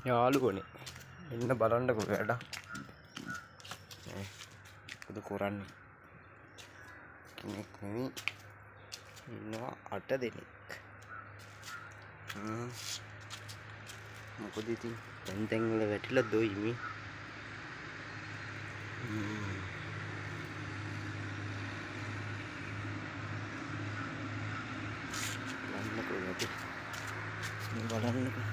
යාළුවනේ එන්න බලන්නකෝ වැඩක් මොකද කරන්නේ කෙනෙක් නෙවෙයි ඉන්නවා 8 දෙනෙක් මොකද ඉතින් තැන් වල වැටිලා දොයි මේ බලන්නකෝ වැඩි බලන්නකෝ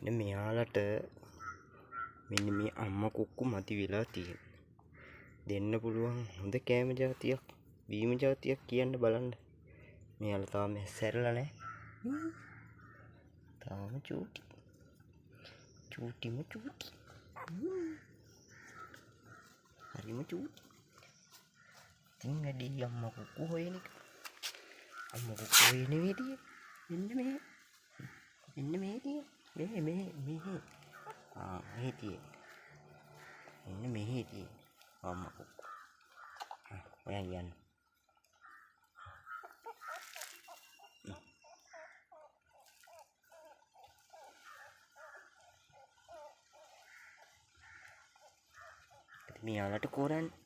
මෙන්න මෙයාලට මෙන්න මේ අම්මා කුක්කු මති වෙලා තියෙන දෙන්න පුළුවන් හොඳ කෑම జాතියක් බීම జాතියක් කියන්න බලන්න මෙයාලා තාම හැස්සැරලා නැහැ තාම චූටිම චූටි හරිම චූටි ඉතින් වැඩි අම්මා කුක්කු හොයන එක අම්මා කුක්කු හොයන විදිය මෙන්න මේ තියෙන මෙහෙ මෙහෙ තියෙන මෙන්න මෙහෙ තියෙන අම්මා කුක්කු ඔයා යන්න මෙයාලට කරන්නේ